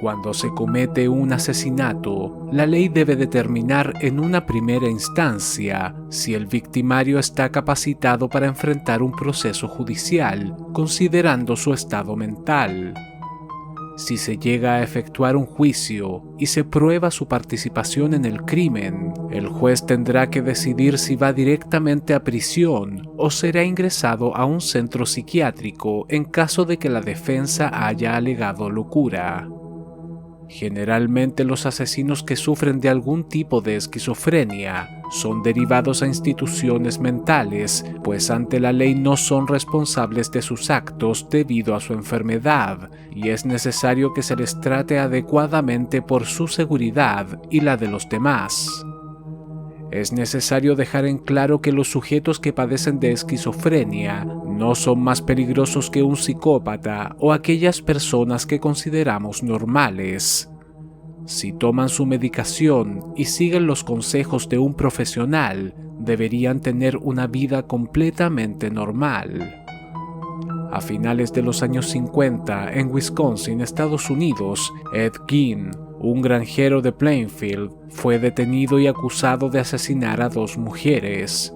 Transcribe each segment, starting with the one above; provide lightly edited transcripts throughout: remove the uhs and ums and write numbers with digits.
Cuando se comete un asesinato, la ley debe determinar en una primera instancia si el victimario está capacitado para enfrentar un proceso judicial, considerando su estado mental. Si se llega a efectuar un juicio y se prueba su participación en el crimen, el juez tendrá que decidir si va directamente a prisión o será ingresado a un centro psiquiátrico en caso de que la defensa haya alegado locura. Generalmente los asesinos que sufren de algún tipo de esquizofrenia son derivados a instituciones mentales, pues ante la ley no son responsables de sus actos debido a su enfermedad, y es necesario que se les trate adecuadamente por su seguridad y la de los demás. Es necesario dejar en claro que los sujetos que padecen de esquizofrenia no son más peligrosos que un psicópata o aquellas personas que consideramos normales. Si toman su medicación y siguen los consejos de un profesional, deberían tener una vida completamente normal. A finales de los años 50, en Wisconsin, Estados Unidos, Ed Gein, un granjero de Plainfield, fue detenido y acusado de asesinar a 2 mujeres.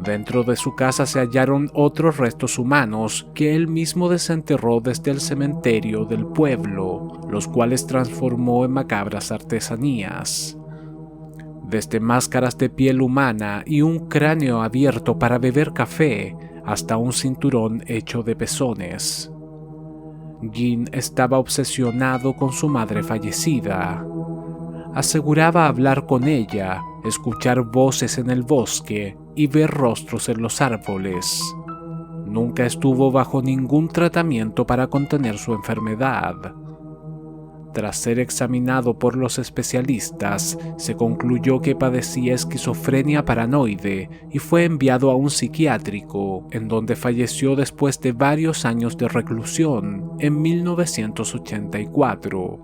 Dentro de su casa se hallaron otros restos humanos que él mismo desenterró desde el cementerio del pueblo, los cuales transformó en macabras artesanías. Desde máscaras de piel humana y un cráneo abierto para beber café, hasta un cinturón hecho de pezones. Gein estaba obsesionado con su madre fallecida. Aseguraba hablar con ella, escuchar voces en el bosque y ver rostros en los árboles. Nunca estuvo bajo ningún tratamiento para contener su enfermedad. Tras ser examinado por los especialistas, se concluyó que padecía esquizofrenia paranoide y fue enviado a un psiquiátrico, en donde falleció después de varios años de reclusión en 1984.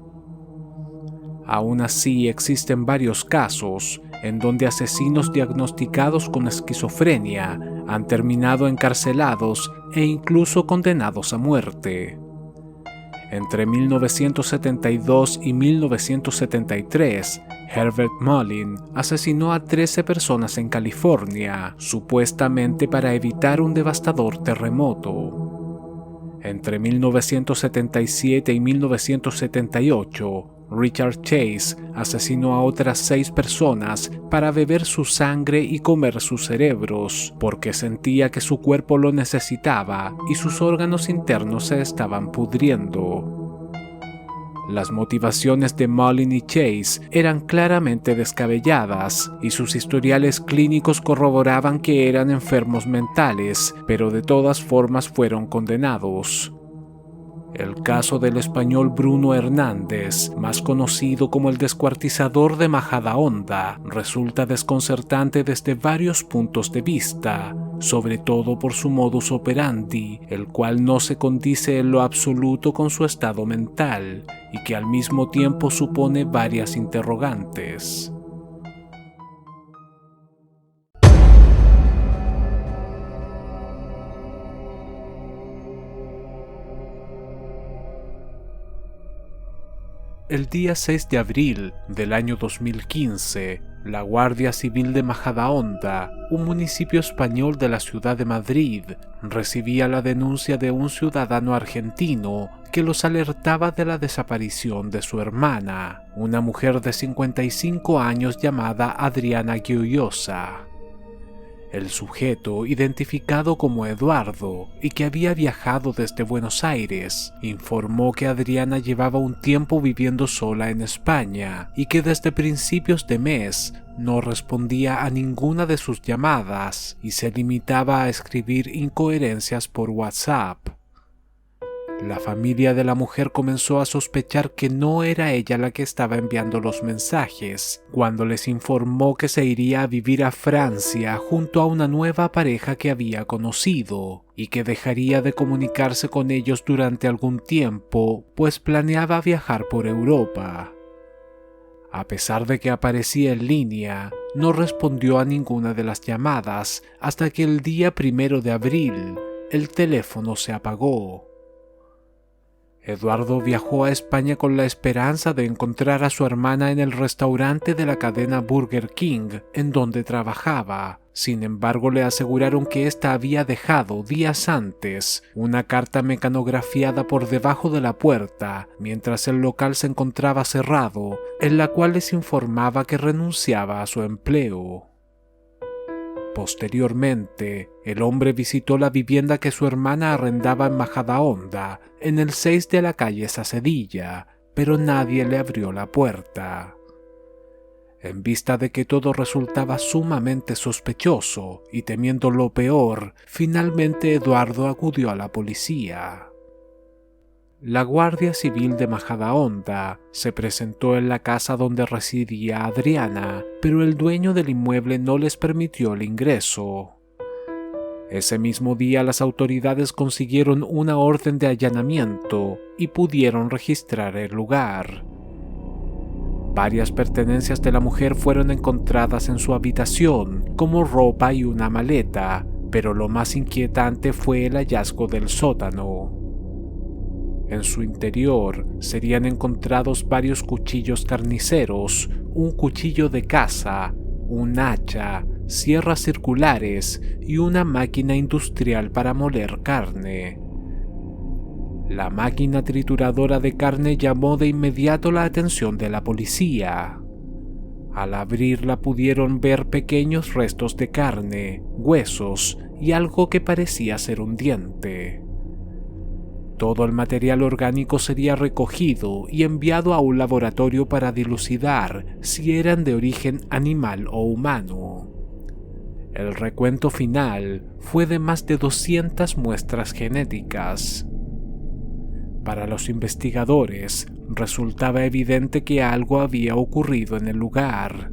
Aún así, existen varios casos en donde asesinos diagnosticados con esquizofrenia han terminado encarcelados e incluso condenados a muerte. Entre 1972 y 1973, Herbert Mullin asesinó a 13 personas en California, supuestamente para evitar un devastador terremoto. Entre 1977 y 1978, Richard Chase asesinó a otras 6 personas para beber su sangre y comer sus cerebros, porque sentía que su cuerpo lo necesitaba y sus órganos internos se estaban pudriendo. Las motivaciones de Mullin y Chase eran claramente descabelladas y sus historiales clínicos corroboraban que eran enfermos mentales, pero de todas formas fueron condenados. El caso del español Bruno Hernández, más conocido como el descuartizador de Majadahonda, resulta desconcertante desde varios puntos de vista, sobre todo por su modus operandi, el cual no se condice en lo absoluto con su estado mental y que al mismo tiempo supone varias interrogantes. El día 6 de abril del año 2015, la Guardia Civil de Majadahonda, un municipio español de la ciudad de Madrid, recibía la denuncia de un ciudadano argentino que los alertaba de la desaparición de su hermana, una mujer de 55 años llamada Adriana Gioiosa. El sujeto, identificado como Eduardo y que había viajado desde Buenos Aires, informó que Adriana llevaba un tiempo viviendo sola en España y que desde principios de mes no respondía a ninguna de sus llamadas y se limitaba a escribir incoherencias por WhatsApp. La familia de la mujer comenzó a sospechar que no era ella la que estaba enviando los mensajes, cuando les informó que se iría a vivir a Francia junto a una nueva pareja que había conocido, y que dejaría de comunicarse con ellos durante algún tiempo, pues planeaba viajar por Europa. A pesar de que aparecía en línea, no respondió a ninguna de las llamadas hasta que el día 1 de abril el teléfono se apagó. Eduardo viajó a España con la esperanza de encontrar a su hermana en el restaurante de la cadena Burger King en donde trabajaba. Sin embargo, le aseguraron que ésta había dejado días antes una carta mecanografiada por debajo de la puerta, mientras el local se encontraba cerrado, en la cual les informaba que renunciaba a su empleo. Posteriormente, el hombre visitó la vivienda que su hermana arrendaba en Majadahonda, en el 6 de la calle Sacedilla, pero nadie le abrió la puerta. En vista de que todo resultaba sumamente sospechoso y temiendo lo peor, finalmente Eduardo acudió a la policía. La Guardia Civil de Majadahonda se presentó en la casa donde residía Adriana, pero el dueño del inmueble no les permitió el ingreso. Ese mismo día las autoridades consiguieron una orden de allanamiento y pudieron registrar el lugar. Varias pertenencias de la mujer fueron encontradas en su habitación, como ropa y una maleta, pero lo más inquietante fue el hallazgo del sótano. En su interior serían encontrados varios cuchillos carniceros, un cuchillo de caza, un hacha, sierras circulares y una máquina industrial para moler carne. La máquina trituradora de carne llamó de inmediato la atención de la policía. Al abrirla pudieron ver pequeños restos de carne, huesos y algo que parecía ser un diente. Todo el material orgánico sería recogido y enviado a un laboratorio para dilucidar si eran de origen animal o humano. El recuento final fue de más de 200 muestras genéticas. Para los investigadores, resultaba evidente que algo había ocurrido en el lugar.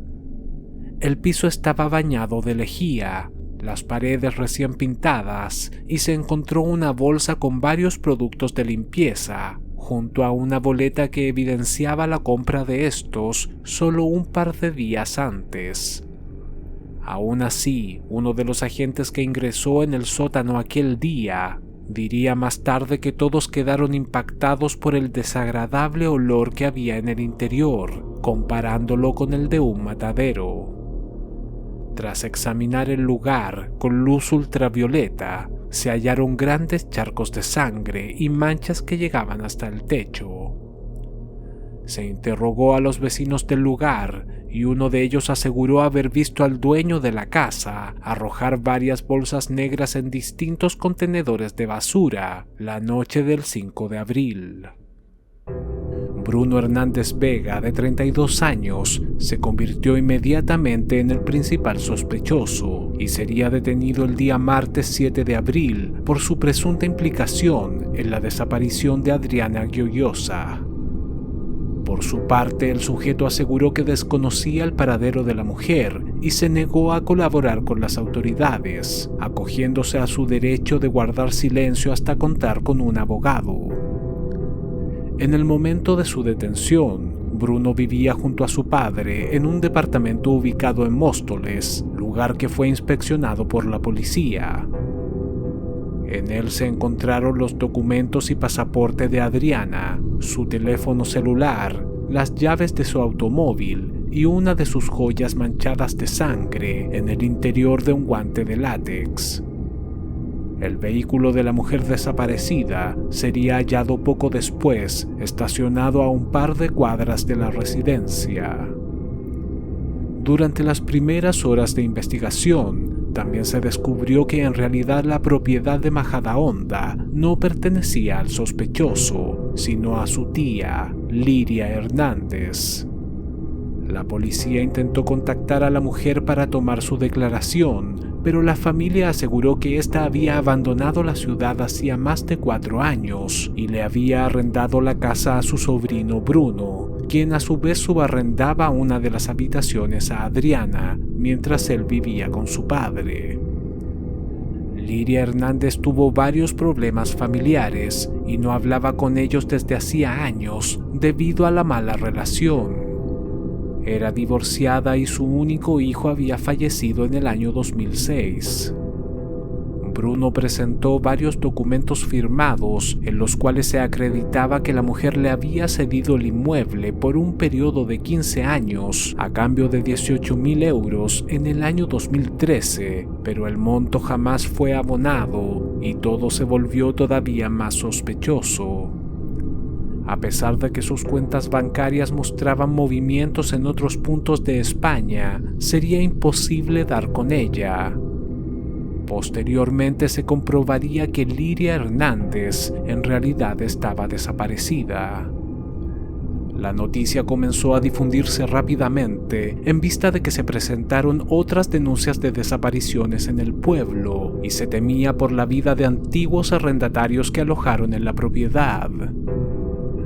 El piso estaba bañado de lejía, las paredes recién pintadas y se encontró una bolsa con varios productos de limpieza, junto a una boleta que evidenciaba la compra de estos solo un par de días antes. Aún así, uno de los agentes que ingresó en el sótano aquel día diría más tarde que todos quedaron impactados por el desagradable olor que había en el interior, comparándolo con el de un matadero. Tras examinar el lugar con luz ultravioleta, se hallaron grandes charcos de sangre y manchas que llegaban hasta el techo. Se interrogó a los vecinos del lugar y uno de ellos aseguró haber visto al dueño de la casa arrojar varias bolsas negras en distintos contenedores de basura la noche del 5 de abril. Bruno Hernández Vega, de 32 años, se convirtió inmediatamente en el principal sospechoso y sería detenido el día martes 7 de abril por su presunta implicación en la desaparición de Adriana Gioiosa. Por su parte, el sujeto aseguró que desconocía el paradero de la mujer y se negó a colaborar con las autoridades, acogiéndose a su derecho de guardar silencio hasta contar con un abogado. En el momento de su detención, Bruno vivía junto a su padre en un departamento ubicado en Móstoles, lugar que fue inspeccionado por la policía. En él se encontraron los documentos y pasaporte de Adriana, su teléfono celular, las llaves de su automóvil y una de sus joyas manchadas de sangre en el interior de un guante de látex. El vehículo de la mujer desaparecida sería hallado poco después, estacionado a un par de cuadras de la residencia. Durante las primeras horas de investigación, también se descubrió que en realidad la propiedad de Majadahonda no pertenecía al sospechoso, sino a su tía, Liria Hernández. La policía intentó contactar a la mujer para tomar su declaración, pero la familia aseguró que ésta había abandonado la ciudad hacía más de 4 años y le había arrendado la casa a su sobrino Bruno, quien a su vez subarrendaba una de las habitaciones a Adriana mientras él vivía con su padre. Liria Hernández tuvo varios problemas familiares y no hablaba con ellos desde hacía años debido a la mala relación. Era divorciada y su único hijo había fallecido en el año 2006. Bruno presentó varios documentos firmados en los cuales se acreditaba que la mujer le había cedido el inmueble por un periodo de 15 años a cambio de 18.000 euros en el año 2013, pero el monto jamás fue abonado y todo se volvió todavía más sospechoso. A pesar de que sus cuentas bancarias mostraban movimientos en otros puntos de España, sería imposible dar con ella. Posteriormente se comprobaría que Liria Hernández en realidad estaba desaparecida. La noticia comenzó a difundirse rápidamente en vista de que se presentaron otras denuncias de desapariciones en el pueblo y se temía por la vida de antiguos arrendatarios que alojaron en la propiedad.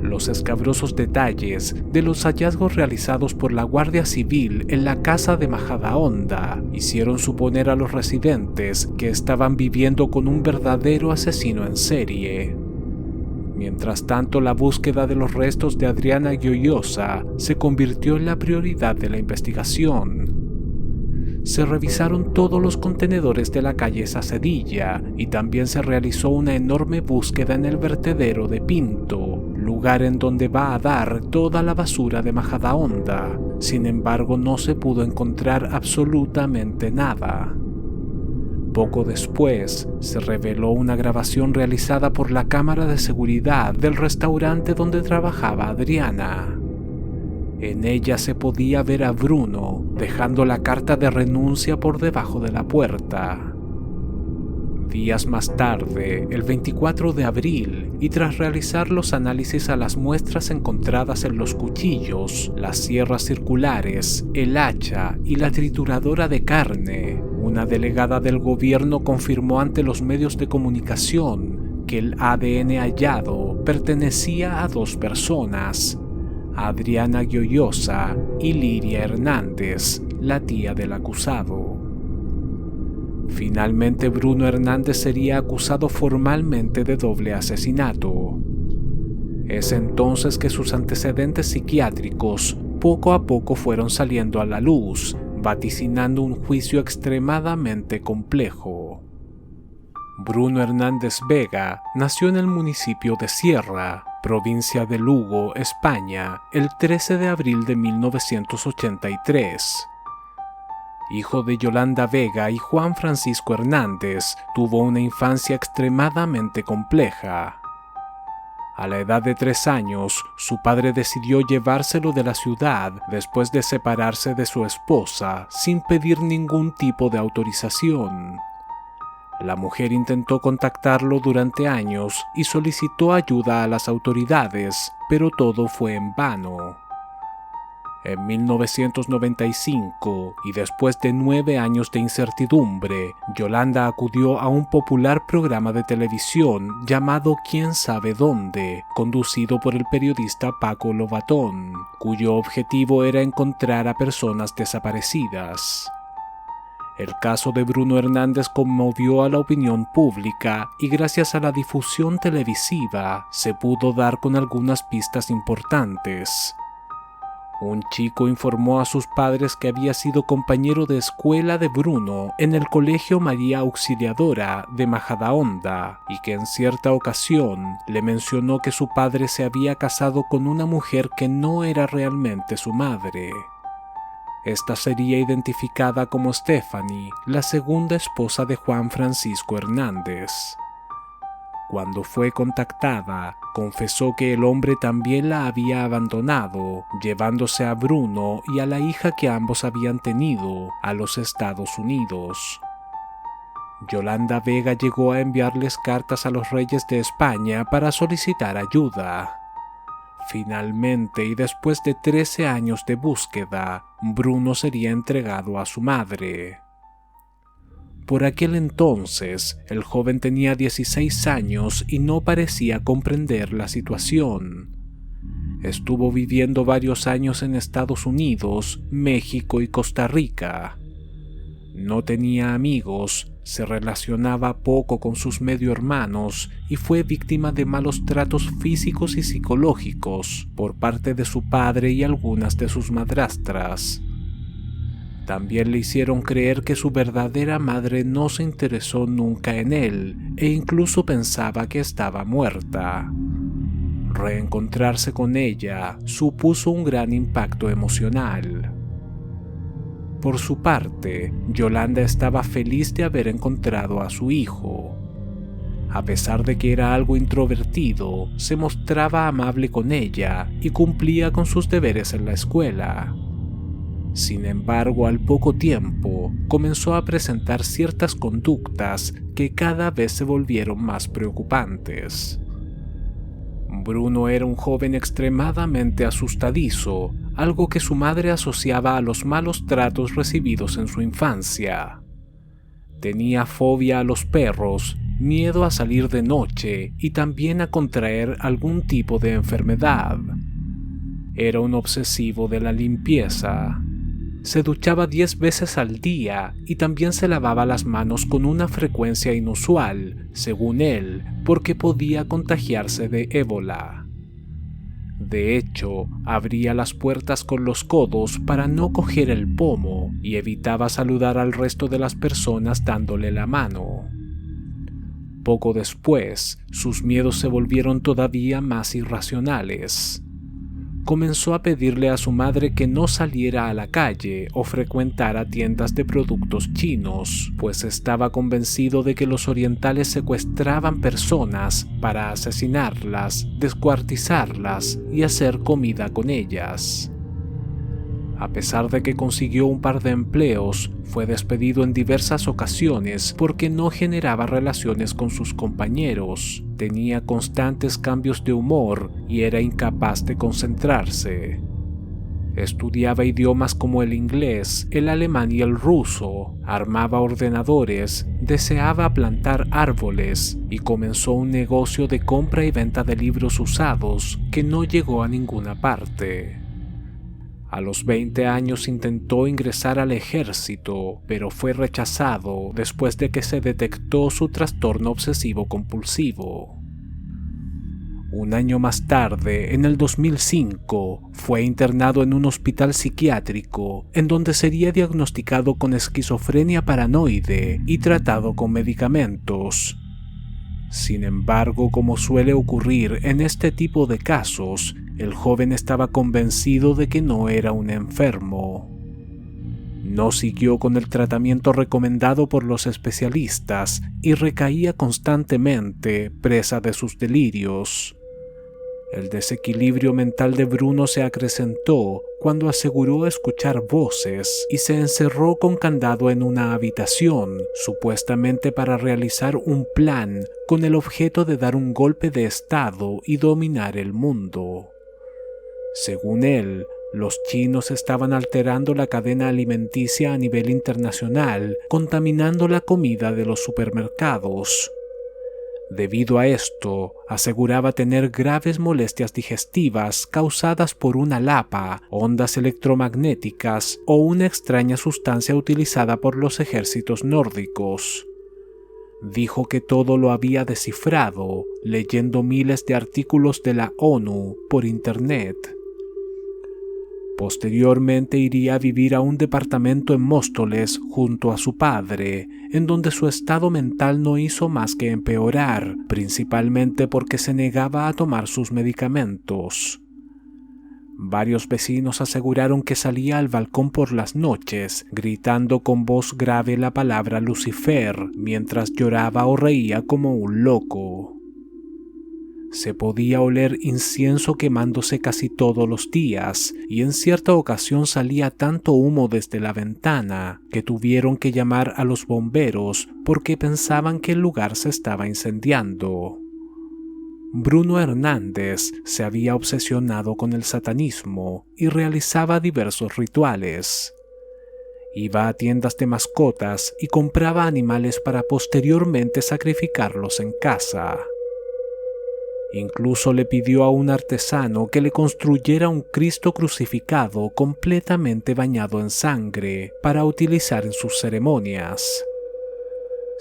Los escabrosos detalles de los hallazgos realizados por la Guardia Civil en la casa de Majadahonda hicieron suponer a los residentes que estaban viviendo con un verdadero asesino en serie. Mientras tanto, la búsqueda de los restos de Adriana Gioiosa se convirtió en la prioridad de la investigación. Se revisaron todos los contenedores de la calle Sacedilla y también se realizó una enorme búsqueda en el vertedero de Pinto, lugar en donde va a dar toda la basura de Majadahonda. Sin embargo, no se pudo encontrar absolutamente nada. Poco después, se reveló una grabación realizada por la cámara de seguridad del restaurante donde trabajaba Adriana. En ella se podía ver a Bruno dejando la carta de renuncia por debajo de la puerta. Días más tarde, el 24 de abril, y tras realizar los análisis a las muestras encontradas en los cuchillos, las sierras circulares, el hacha y la trituradora de carne, una delegada del gobierno confirmó ante los medios de comunicación que el ADN hallado pertenecía a dos personas, Adriana Gioiosa y Liria Hernández, la tía del acusado. Finalmente, Bruno Hernández sería acusado formalmente de doble asesinato. Es entonces que sus antecedentes psiquiátricos poco a poco fueron saliendo a la luz, vaticinando un juicio extremadamente complejo. Bruno Hernández Vega nació en el municipio de Sierra, provincia de Lugo, España, el 13 de abril de 1983. Hijo de Yolanda Vega y Juan Francisco Hernández, tuvo una infancia extremadamente compleja. A la edad de 3 años, su padre decidió llevárselo de la ciudad después de separarse de su esposa sin pedir ningún tipo de autorización. La mujer intentó contactarlo durante años y solicitó ayuda a las autoridades, pero todo fue en vano. En 1995, y después de 9 años de incertidumbre, Yolanda acudió a un popular programa de televisión llamado ¿Quién sabe dónde?, conducido por el periodista Paco Lobatón, cuyo objetivo era encontrar a personas desaparecidas. El caso de Bruno Hernández conmovió a la opinión pública y gracias a la difusión televisiva se pudo dar con algunas pistas importantes. Un chico informó a sus padres que había sido compañero de escuela de Bruno en el Colegio María Auxiliadora de Majadahonda y que en cierta ocasión le mencionó que su padre se había casado con una mujer que no era realmente su madre. Esta sería identificada como Stephanie, la segunda esposa de Juan Francisco Hernández. Cuando fue contactada, confesó que el hombre también la había abandonado, llevándose a Bruno y a la hija que ambos habían tenido a los Estados Unidos. Yolanda Vega llegó a enviarles cartas a los reyes de España para solicitar ayuda. Finalmente, y después de 13 años de búsqueda, Bruno sería entregado a su madre. Por aquel entonces, el joven tenía 16 años y no parecía comprender la situación. Estuvo viviendo varios años en Estados Unidos, México y Costa Rica. No tenía amigos, se relacionaba poco con sus medio hermanos y fue víctima de malos tratos físicos y psicológicos por parte de su padre y algunas de sus madrastras. También le hicieron creer que su verdadera madre no se interesó nunca en él e incluso pensaba que estaba muerta. Reencontrarse con ella supuso un gran impacto emocional. Por su parte, Yolanda estaba feliz de haber encontrado a su hijo. A pesar de que era algo introvertido, se mostraba amable con ella y cumplía con sus deberes en la escuela. Sin embargo, al poco tiempo, comenzó a presentar ciertas conductas que cada vez se volvieron más preocupantes. Bruno era un joven extremadamente asustadizo, algo que su madre asociaba a los malos tratos recibidos en su infancia. Tenía fobia a los perros, miedo a salir de noche y también a contraer algún tipo de enfermedad. Era un obsesivo de la limpieza. Se duchaba 10 veces al día y también se lavaba las manos con una frecuencia inusual, según él, porque podía contagiarse de ébola. De hecho, abría las puertas con los codos para no coger el pomo y evitaba saludar al resto de las personas dándole la mano. Poco después, sus miedos se volvieron todavía más irracionales. Comenzó a pedirle a su madre que no saliera a la calle o frecuentara tiendas de productos chinos, pues estaba convencido de que los orientales secuestraban personas para asesinarlas, descuartizarlas y hacer comida con ellas. A pesar de que consiguió un par de empleos, fue despedido en diversas ocasiones porque no generaba relaciones con sus compañeros, tenía constantes cambios de humor y era incapaz de concentrarse. Estudiaba idiomas como el inglés, el alemán y el ruso, armaba ordenadores, deseaba plantar árboles y comenzó un negocio de compra y venta de libros usados que no llegó a ninguna parte. A los 20 años intentó ingresar al ejército, pero fue rechazado después de que se detectó su trastorno obsesivo-compulsivo. Un año más tarde, en el 2005, fue internado en un hospital psiquiátrico, en donde sería diagnosticado con esquizofrenia paranoide y tratado con medicamentos. Sin embargo, como suele ocurrir en este tipo de casos, el joven estaba convencido de que no era un enfermo. No siguió con el tratamiento recomendado por los especialistas y recaía constantemente, presa de sus delirios. El desequilibrio mental de Bruno se acrecentó cuando aseguró escuchar voces y se encerró con candado en una habitación, supuestamente para realizar un plan con el objeto de dar un golpe de estado y dominar el mundo. Según él, los chinos estaban alterando la cadena alimenticia a nivel internacional, contaminando la comida de los supermercados. Debido a esto, aseguraba tener graves molestias digestivas causadas por una lapa, ondas electromagnéticas o una extraña sustancia utilizada por los ejércitos nórdicos. Dijo que todo lo había descifrado, leyendo miles de artículos de la ONU por internet. Posteriormente iría a vivir a un departamento en Móstoles junto a su padre, en donde su estado mental no hizo más que empeorar, principalmente porque se negaba a tomar sus medicamentos. Varios vecinos aseguraron que salía al balcón por las noches, gritando con voz grave la palabra Lucifer, mientras lloraba o reía como un loco. Se podía oler incienso quemándose casi todos los días, y en cierta ocasión salía tanto humo desde la ventana que tuvieron que llamar a los bomberos porque pensaban que el lugar se estaba incendiando. Bruno Hernández se había obsesionado con el satanismo y realizaba diversos rituales. Iba a tiendas de mascotas y compraba animales para posteriormente sacrificarlos en casa. Incluso le pidió a un artesano que le construyera un Cristo crucificado completamente bañado en sangre para utilizar en sus ceremonias.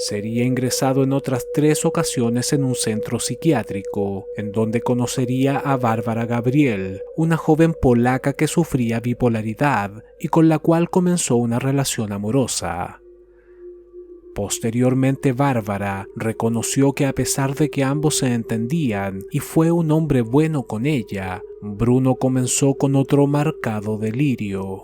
Sería ingresado en otras 3 ocasiones en un centro psiquiátrico, en donde conocería a Bárbara Gabriel, una joven polaca que sufría bipolaridad y con la cual comenzó una relación amorosa. Posteriormente, Bárbara reconoció que a pesar de que ambos se entendían y fue un hombre bueno con ella, Bruno comenzó con otro marcado delirio.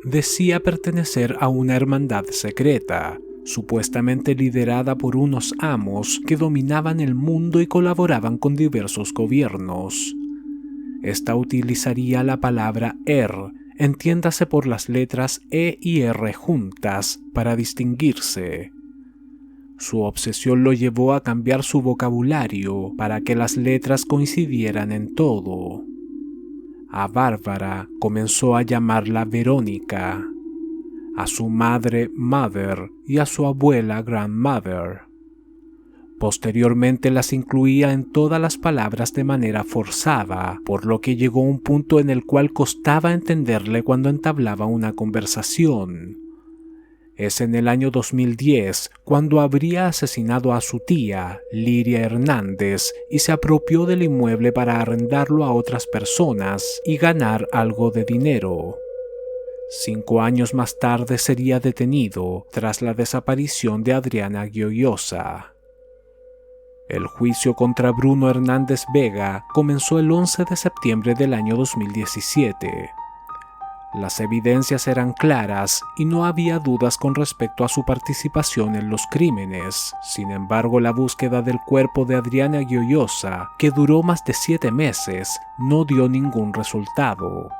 Decía pertenecer a una hermandad secreta, supuestamente liderada por unos amos que dominaban el mundo y colaboraban con diversos gobiernos. Esta utilizaría la palabra entiéndase por las letras E y R juntas, para distinguirse. Su obsesión lo llevó a cambiar su vocabulario para que las letras coincidieran en todo. A Bárbara comenzó a llamarla Verónica, a su madre Mother y a su abuela Grandmother. Posteriormente las incluía en todas las palabras de manera forzada, por lo que llegó un punto en el cual costaba entenderle cuando entablaba una conversación. Es en el año 2010 cuando habría asesinado a su tía, Liria Hernández, y se apropió del inmueble para arrendarlo a otras personas y ganar algo de dinero. 5 años más tarde sería detenido tras la desaparición de Adriana Gioiosa. El juicio contra Bruno Hernández Vega comenzó el 11 de septiembre del año 2017. Las evidencias eran claras y no había dudas con respecto a su participación en los crímenes. Sin embargo, la búsqueda del cuerpo de Adriana Gioiosa, que duró más de 7 meses, no dio ningún resultado.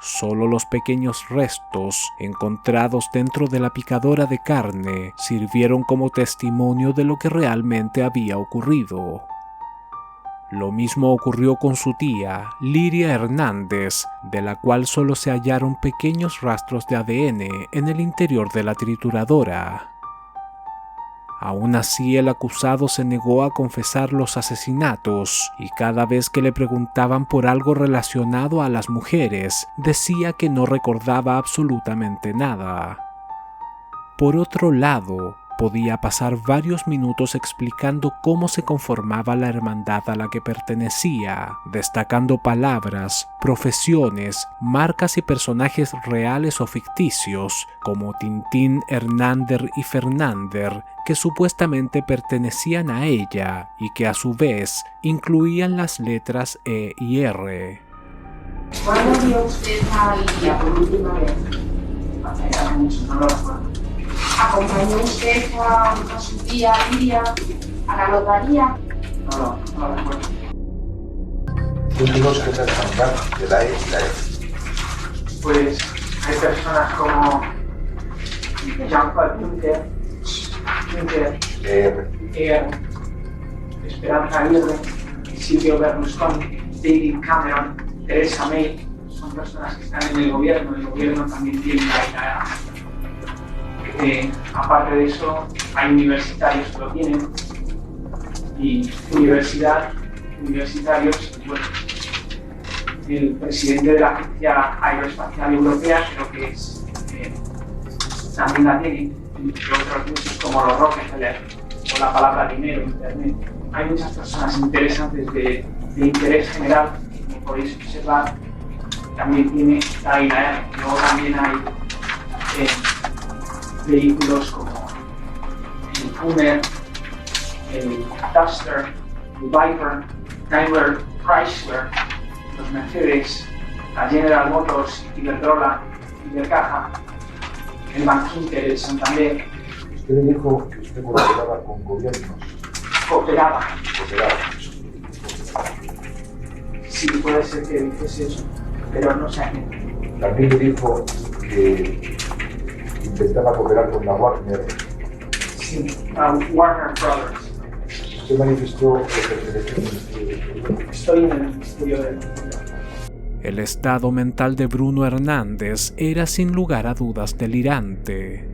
Solo los pequeños restos encontrados dentro de la picadora de carne sirvieron como testimonio de lo que realmente había ocurrido. Lo mismo ocurrió con su tía, Liria Hernández, de la cual solo se hallaron pequeños rastros de ADN en el interior de la trituradora. Aún así, el acusado se negó a confesar los asesinatos y cada vez que le preguntaban por algo relacionado a las mujeres, decía que no recordaba absolutamente nada. Por otro lado, podía pasar varios minutos explicando cómo se conformaba la hermandad a la que pertenecía, destacando palabras, profesiones, marcas y personajes reales o ficticios, como Tintín, Hernández y Fernández, que supuestamente pertenecían a ella y que a su vez incluían las letras E y R. ¿Cuándo vio usted a Liria por última vez? Hace mucho, no lo recuerdo. ¿Acompañó usted a su tía Liria a la notaría? No lo recuerdo. Últimos que se alcanzan de la E y la F. Pues hay personas como Jean-Paul Juncker, Esperanza Aguirre, Silvio Berlusconi, David Cameron, Theresa May. Son personas que están en el gobierno también tiene la aparte de eso, hay universitarios que lo tienen y universitarios, bueno, el presidente de la Agencia Aeroespacial Europea creo que es, también la tiene, y otros muchos como los Rockefeller o la palabra dinero, internet. Hay muchas personas interesantes de interés general, como podéis observar, también tiene la INAR. Luego también hay vehículos como el Puma, el Duster, el Viper, Daimler, Chrysler, los Mercedes, la General Motors, Iberdrola, Ibercaja, el Bankinter, el Santander. Usted me dijo que usted colaboraba con gobiernos. Cooperaba. Sí, puede ser que dijese eso, pero no sé a quién. También me dijo que intentaba cooperar con la Warner. Sí, Warner Brothers. Usted manifestó que pertenecía al Ministerio. Estoy en el Ministerio del... El estado mental de Bruno Hernández era sin lugar a dudas delirante.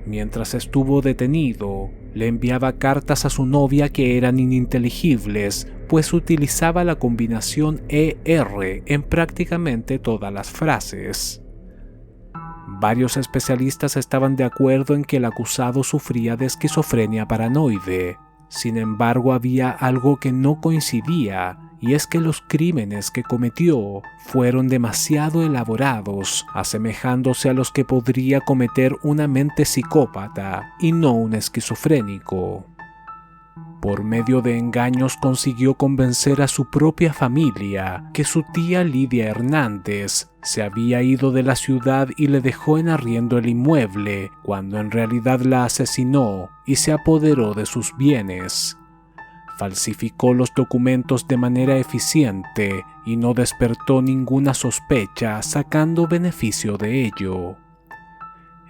Mientras estuvo detenido, le enviaba cartas a su novia que eran ininteligibles, pues utilizaba la combinación ER en prácticamente todas las frases. Varios especialistas estaban de acuerdo en que el acusado sufría de esquizofrenia paranoide. Sin embargo, había algo que no coincidía, y es que los crímenes que cometió fueron demasiado elaborados, asemejándose a los que podría cometer una mente psicópata y no un esquizofrénico. Por medio de engaños consiguió convencer a su propia familia que su tía Lidia Hernández se había ido de la ciudad y le dejó en arriendo el inmueble, cuando en realidad la asesinó y se apoderó de sus bienes. Falsificó los documentos de manera eficiente y no despertó ninguna sospecha, sacando beneficio de ello.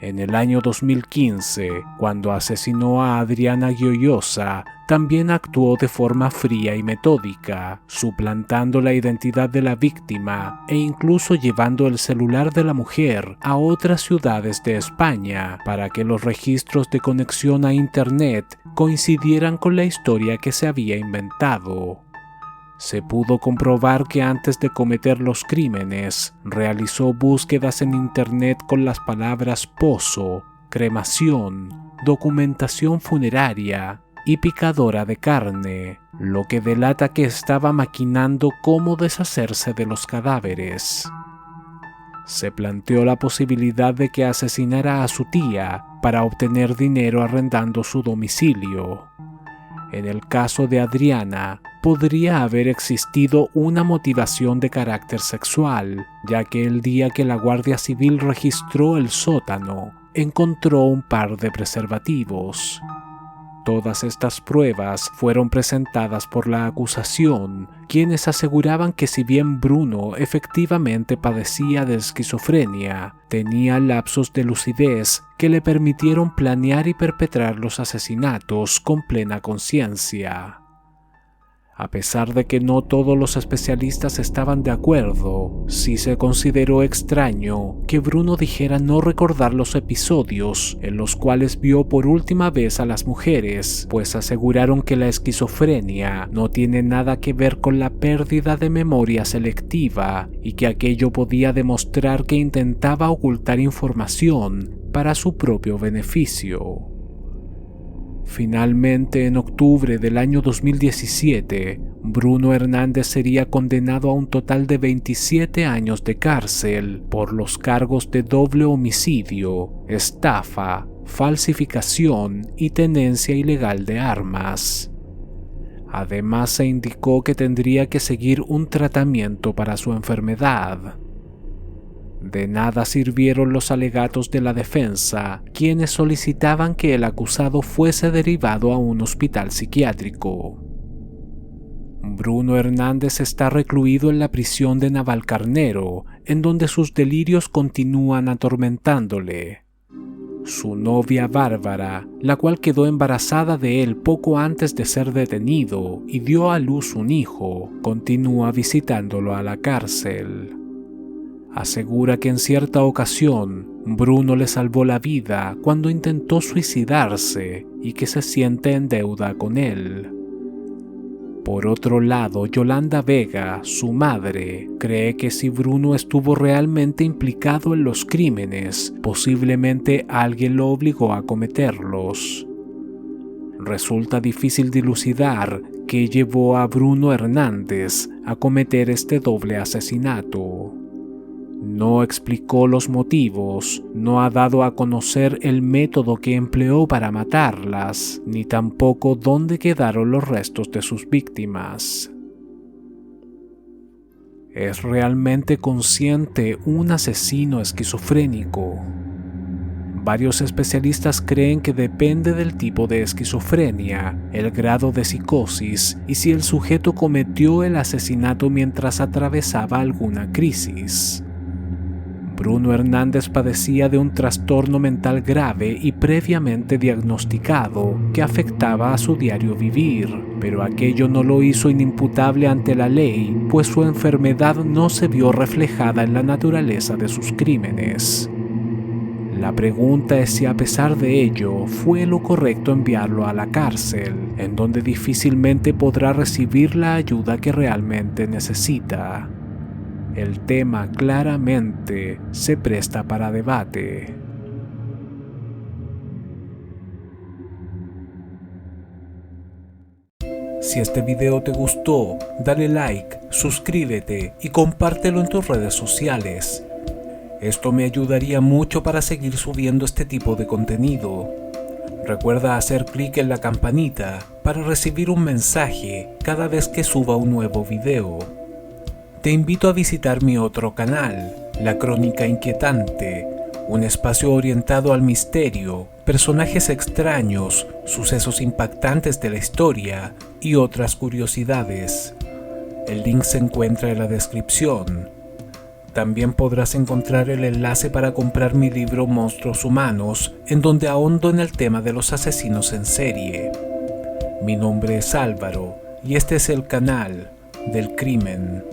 En el año 2015, cuando asesinó a Adriana Gioiosa, también actuó de forma fría y metódica, suplantando la identidad de la víctima e incluso llevando el celular de la mujer a otras ciudades de España para que los registros de conexión a Internet coincidieran con la historia que se había inventado. Se pudo comprobar que antes de cometer los crímenes, realizó búsquedas en Internet con las palabras pozo, cremación, documentación funeraria y picadora de carne, lo que delata que estaba maquinando cómo deshacerse de los cadáveres. Se planteó la posibilidad de que asesinara a su tía para obtener dinero arrendando su domicilio. En el caso de Adriana, podría haber existido una motivación de carácter sexual, ya que el día que la Guardia Civil registró el sótano, encontró un par de preservativos. Todas estas pruebas fueron presentadas por la acusación, quienes aseguraban que si bien Bruno efectivamente padecía de esquizofrenia, tenía lapsos de lucidez que le permitieron planear y perpetrar los asesinatos con plena conciencia. A pesar de que no todos los especialistas estaban de acuerdo, sí se consideró extraño que Bruno dijera no recordar los episodios en los cuales vio por última vez a las mujeres, pues aseguraron que la esquizofrenia no tiene nada que ver con la pérdida de memoria selectiva y que aquello podía demostrar que intentaba ocultar información para su propio beneficio. Finalmente, en octubre del año 2017, Bruno Hernández sería condenado a un total de 27 años de cárcel por los cargos de doble homicidio, estafa, falsificación y tenencia ilegal de armas. Además, se indicó que tendría que seguir un tratamiento para su enfermedad. De nada sirvieron los alegatos de la defensa, quienes solicitaban que el acusado fuese derivado a un hospital psiquiátrico. Bruno Hernández está recluido en la prisión de Navalcarnero, en donde sus delirios continúan atormentándole. Su novia Bárbara, la cual quedó embarazada de él poco antes de ser detenido y dio a luz un hijo, continúa visitándolo a la cárcel. Asegura que en cierta ocasión Bruno le salvó la vida cuando intentó suicidarse y que se siente en deuda con él. Por otro lado, Yolanda Vega, su madre, cree que si Bruno estuvo realmente implicado en los crímenes, posiblemente alguien lo obligó a cometerlos. Resulta difícil dilucidar qué llevó a Bruno Hernández a cometer este doble asesinato. No explicó los motivos, no ha dado a conocer el método que empleó para matarlas, ni tampoco dónde quedaron los restos de sus víctimas. ¿Es realmente consciente un asesino esquizofrénico? Varios especialistas creen que depende del tipo de esquizofrenia, el grado de psicosis y si el sujeto cometió el asesinato mientras atravesaba alguna crisis. Bruno Hernández padecía de un trastorno mental grave y previamente diagnosticado que afectaba a su diario vivir, pero aquello no lo hizo inimputable ante la ley, pues su enfermedad no se vio reflejada en la naturaleza de sus crímenes. La pregunta es si a pesar de ello fue lo correcto enviarlo a la cárcel, en donde difícilmente podrá recibir la ayuda que realmente necesita. El tema claramente se presta para debate. Si este video te gustó, dale like, suscríbete y compártelo en tus redes sociales. Esto me ayudaría mucho para seguir subiendo este tipo de contenido. Recuerda hacer clic en la campanita para recibir un mensaje cada vez que suba un nuevo video. Te invito a visitar mi otro canal, La Crónica Inquietante, un espacio orientado al misterio, personajes extraños, sucesos impactantes de la historia y otras curiosidades. El link se encuentra en la descripción. También podrás encontrar el enlace para comprar mi libro Monstruos Humanos, en donde ahondo en el tema de los asesinos en serie. Mi nombre es Álvaro y este es el canal del crimen.